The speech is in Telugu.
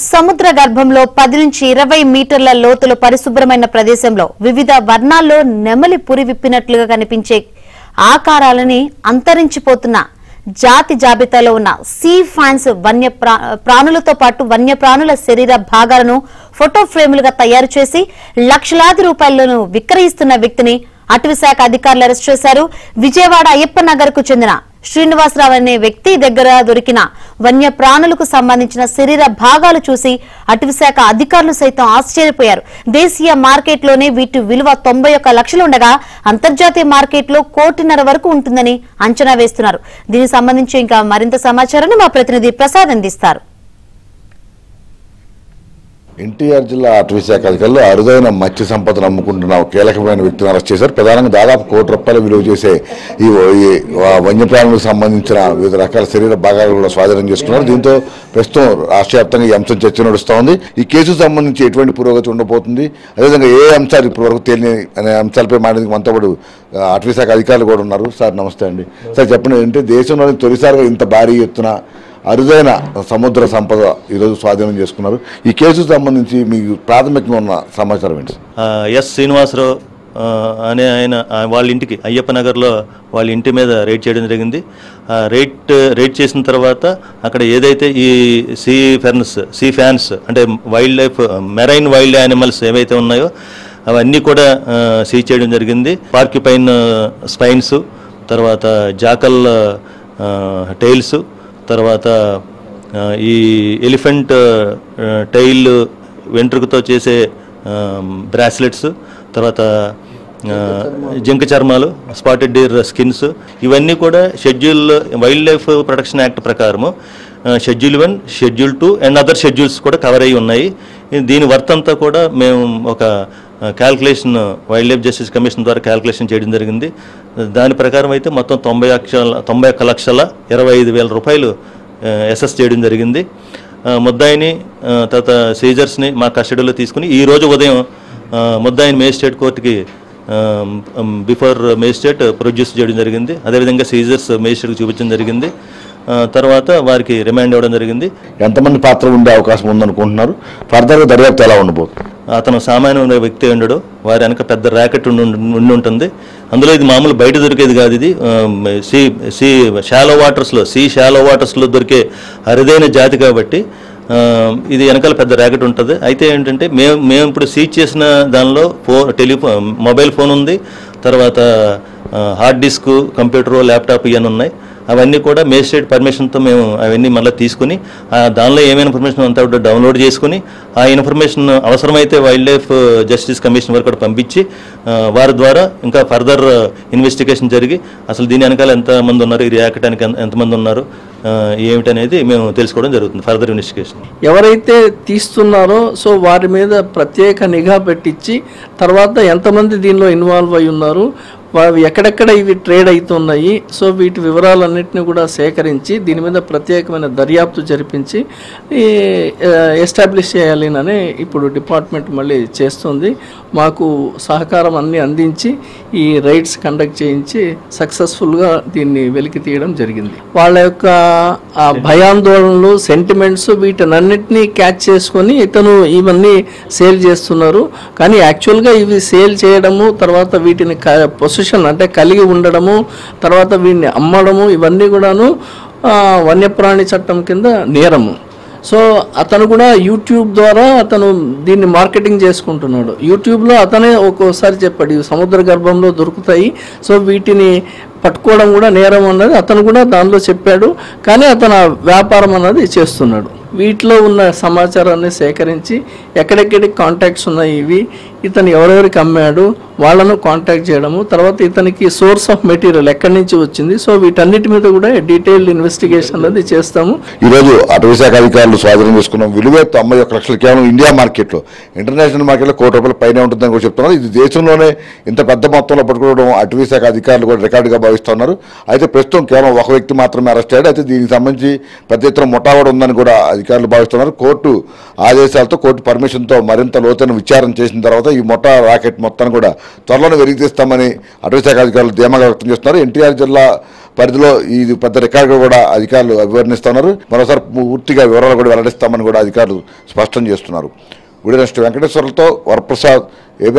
సముద్ర గర్భంలో 10 నుంచి 20 మీటర్ల లోతులో పరిశుభ్రమైన ప్రదేశంలో వివిధ వర్ణాల్లో నెమలి పురి విప్పినట్లుగా కనిపించే ఆకారాలని అంతరించిపోతున్న జాతి జాబితాలో ఉన్న సీ ఫాన్స్ ప్రాణులతో పాటు వన్యప్రాణుల శరీర భాగాలను ఫోటో ఫ్రేములుగా తయారు చేసి లక్షలాది రూపాయలను విక్రయిస్తున్న వ్యక్తిని అటవీశాఖ అధికారులు అరెస్ట్ చేశారు. విజయవాడ అయ్యప్ప నగర్ కు చెందిన శ్రీనివాసరావు అనే వ్యక్తి దగ్గర దొరికిన వన్యప్రాణులకు సంబంధించిన శరీర భాగాలు చూసి అటవీశాఖ అధికారులు సైతం ఆశ్చర్యపోయారు. దేశీయ మార్కెట్లోనే వీటి విలువ 91 లక్షలు ఉండగా అంతర్జాతీయ మార్కెట్లో 1.5 కోటి వరకు ఉంటుందని అంచనా వేస్తున్నారు. దీనికి సంబంధించి ఇంకా మరింత సమాచారాన్ని మా ప్రతినిధి ప్రసాద్ అందిస్తారు. ఎన్టీఆర్ జిల్లా అటవీశాఖ అధికారులు అరుదైన మత్స్య సంపదను అమ్ముకుంటున్న కీలకమైన వ్యక్తిని అరెస్ట్ చేశారు. ప్రధానంగా దాదాపు 1 కోటి రూపాయల విలువ చేసే ఈ వన్యప్రాణులకు సంబంధించిన వివిధ రకాల శరీర భాగాలు కూడా స్వాధీనం చేసుకున్నారు. దీంతో ప్రస్తుతం రాష్ట్ర వ్యాప్తంగా ఈ అంశం చర్చ నడుస్తోంది. ఈ కేసుకు సంబంధించి ఎటువంటి పురోగతి ఉండబోతుంది, అదేవిధంగా ఏ అంశాలు ఇప్పటివరకు తేలిని అనే అంశాలపై మాట్లాడేందుకు మనతో పాటు అటవీశాఖ అధికారులు కూడా ఉన్నారు. సార్ నమస్తే అండి. సార్ చెప్పండి, ఏంటంటే దేశంలోని తొలిసారిగా ఇంత భారీ ఎత్తున అరుదైన సముద్ర సంపద ఈరోజు స్వాధీనం చేసుకున్నారు. ఈ కేసుకు సంబంధించి మీకు ప్రాథమికంగా ఉన్న సమాచారం ఏంటి? ఎస్ శ్రీనివాసరావు అనే ఆయన వాళ్ళ ఇంటికి అయ్యప్ప నగర్లో వాళ్ళ ఇంటి మీద రైడ్ చేయడం జరిగింది. రైడ్ చేసిన తర్వాత అక్కడ ఏదైతే ఈ సీ ఫ్యాన్స్ అంటే మెరైన్ వైల్డ్ యానిమల్స్ ఏవైతే ఉన్నాయో అవన్నీ కూడా సీజ్ చేయడం జరిగింది. పార్క్యుపైన్ స్పైన్స్, తర్వాత జాకల్ టైల్స్, తర్వాత ఈ ఎలిఫెంట్ టైల్ వెంట్రుకతో చేసే బ్రాస్లెట్స్, తర్వాత జింక చర్మాలు, స్పాటెడ్ డీర్ స్కిన్స్, ఇవన్నీ కూడా వైల్డ్ లైఫ్ ప్రొటెక్షన్ యాక్ట్ ప్రకారము schedule 1, schedule 2 and other schedules కూడా కవర్ అయ్యి ఉన్నాయి. దీని వర్త్ అంతా కూడా మేము ఒక calculation wild life justice commission ద్వారా క్యాల్కులేషన్ చేయడం జరిగింది. దాని ప్రకారం అయితే మొత్తం 91,25,000 రూపాయలు అసెస్ చేయడం జరిగింది. ముద్దాయిని తర్వాత సీజర్స్ని మా కస్టడీలో తీసుకుని ఈరోజు ఉదయం ముద్దాయిని మేజిస్ట్రేట్ కోర్టుకి బిఫోర్ మేజిస్ట్రేట్ ప్రొడ్యూస్ చేయడం జరిగింది. అదేవిధంగా సీజర్స్ మేజిస్ట్రేట్కి చూపించడం జరిగింది. తర్వాత వారికి రిమాండ్ ఇవ్వడం జరిగింది. ఎంతమంది పాత్ర ఉండే అవకాశం ఉందనుకుంటున్నారు? ఫర్దర్గా దర్యాప్తు ఎలా ఉండబోతుంది? అతను సామాన్య వ్యక్తి ఉండడు, వారి వెనక పెద్ద ర్యాకెట్ ఉండి ఉంటుంది. అందులో ఇది మామూలు బయట దొరికేది కాదు. ఇది షాలో వాటర్స్లో దొరికే అరుదైన జాతి కాబట్టి ఇది వెనకాల పెద్ద ర్యాకెట్ ఉంటుంది. అయితే ఏంటంటే మేము ఇప్పుడు సీజ్ చేసిన దానిలో మొబైల్ ఫోన్ ఉంది, తర్వాత హార్డ్ డిస్క్, కంప్యూటర్, ల్యాప్టాప్ ఇవన్నీ ఉన్నాయి. అవన్నీ కూడా మేజిస్ట్రేట్ పర్మిషన్తో మేము అవన్నీ మళ్ళీ తీసుకుని దానిలో ఏమైనా ఇన్ఫర్మేషన్ అంతా డౌన్లోడ్ చేసుకుని ఆ ఇన్ఫర్మేషన్ అవసరమైతే వైల్డ్ లైఫ్ జస్టిస్ కమిషన్ వరకు కూడా పంపించి వారి ద్వారా ఇంకా ఫర్దర్ ఇన్వెస్టిగేషన్ జరిగి అసలు దీని వెనకాల ఎంతమంది ఉన్నారు, ఈ ర్యాకెటానికి ఎంతమంది ఉన్నారు, ఏమిటనేది మేము తెలుసుకోవడం జరుగుతుంది. ఫర్దర్ ఇన్వెస్టిగేషన్ ఎవరైతే తీస్తున్నారో సో వారి మీద ప్రత్యేక నిఘా పెట్టించి తర్వాత ఎంతమంది దీనిలో ఇన్వాల్వ్ అయి ఉన్నారు, ఎక్కడెక్కడ ఇవి ట్రేడ్ అవుతున్నాయి, సో వీటి వివరాలన్నింటినీ కూడా సేకరించి దీని మీద ప్రత్యేకమైన దర్యాప్తు జరిపించి ఎస్టాబ్లిష్ చేయాలని ఇప్పుడు డిపార్ట్మెంట్ మళ్ళీ చేస్తుంది. మాకు సహకారం అన్నీ అందించి ఈ రైడ్స్ కండక్ట్ చేయించి సక్సెస్ఫుల్గా దీన్ని వెలికి తీయడం జరిగింది. వాళ్ళ యొక్క భయాందోళనలు, సెంటిమెంట్స్ వీటన్నిటినీ క్యాచ్ చేసుకొని ఇతను ఇవన్నీ సేల్ చేస్తున్నారు. కానీ యాక్చువల్గా ఇవి సేల్ చేయడము, తర్వాత వీటిని పొజిషన్ అంటే కలిగి ఉండడము, తర్వాత వీటిని అమ్మడము, ఇవన్నీ కూడాను వన్యప్రాణి చట్టం కింద నేరము. సో అతను కూడా యూట్యూబ్ ద్వారా అతను దీన్ని మార్కెటింగ్ చేసుకుంటున్నాడు. యూట్యూబ్లో అతనే ఒక్కోసారి చెప్పాడు ఇవి సముద్ర గర్భంలో దొరుకుతాయి, సో వీటిని పట్టుకోవడం కూడా నేరం అన్నది అతను కూడా దానిలో చెప్పాడు. కానీ అతను వ్యాపారం అన్నది చేస్తున్నాడు. వీటిలో ఉన్న సమాచారాన్ని సేకరించి ఎక్కడెక్కడికి కాంటాక్ట్స్ ఉన్నాయి, ఇవి ఇతను ఎవరెవరికి అమ్మాడు వాళ్ళను కాంటాక్ట్ చేయడము, తర్వాత ఇతనికి సోర్స్ ఆఫ్ మెటీరియల్ ఎక్కడి నుంచి వచ్చింది, సో వీటన్నిటి మీద కూడా డీటెయిల్డ్ ఇన్వెస్టిగేషన్ అనేది చేస్తాము. ఈరోజు అటవీశాఖ అధికారులు స్వాధీనం చేసుకున్నాం విలువ 91 లక్షలు కేవలం ఇండియా మార్కెట్లో, ఇంటర్నేషనల్ మార్కెట్లో 1 కోటి రూపాయల పైన ఉంటుందని కూడా చెప్తున్నారు. ఇది దేశంలోనే ఇంత పెద్ద మొత్తంలో పట్టుకోవడం అటవీశాఖ అధికారులు కూడా రికార్డుగా భావిస్తున్నారు. అయితే ప్రస్తుతం కేవలం ఒక వ్యక్తి మాత్రమే అరెస్ట్ అయ్యాడు. అయితే దీనికి సంబంధించి పెద్ద ఎత్తున ముఠావడం ఉందని కూడా అధికారులు భావిస్తున్నారు. కోర్టు ఆదేశాలతో, కోర్టు పర్మిషన్తో మరింత లోతైన విచారణ చేసిన తర్వాత ఈ ముఠా రాకెట్ మొత్తాన్ని కూడా త్వరలోనే వెలికి తీస్తామని అటవీశాఖ అధికారులు ధీమాగా వ్యక్తం చేస్తున్నారు. ఎన్టీఆర్ జిల్లా పరిధిలో ఇది పెద్ద రికార్డు కూడా అధికారులు వివరణిస్తున్నారు. మరోసారి పూర్తిగా వివరాలు కూడా వెల్లడిస్తామని కూడా అధికారులు స్పష్టం చేస్తున్నారు. వీడియో నెక్స్ట్ వెంకటేశ్వర్లతో వరప్రసాద్, ఏబీ